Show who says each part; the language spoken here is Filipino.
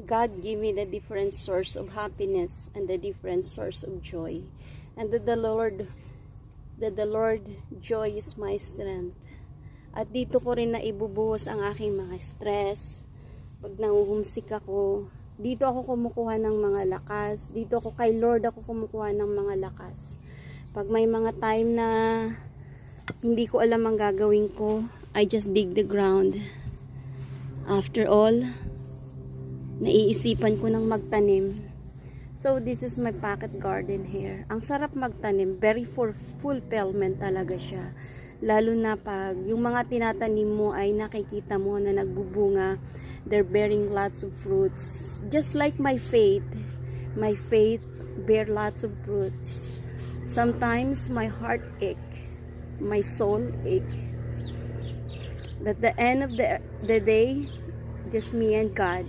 Speaker 1: God give me the different source of happiness and the different source of joy. And that the Lord joy is my strength. At dito ko rin na ibubuhos ang aking mga stress. Pag nahuhumsik ako, dito ako kumukuha ng mga lakas. Dito ako kay Lord ako kumukuha ng mga lakas. Pag may mga time na hindi ko alam ang gagawin ko, I just dig the ground. After all, naiisipan ko ng magtanim. So this is my pocket garden here. Ang sarap magtanim, very fulfillment talaga siya. Lalo na pag yung mga tinatanim mo ay nakikita mo na nagbubunga, they're bearing lots of fruits. Just like my faith bear lots of fruits. Sometimes my heart ache, my soul ache. But at the end of the day, just me and God.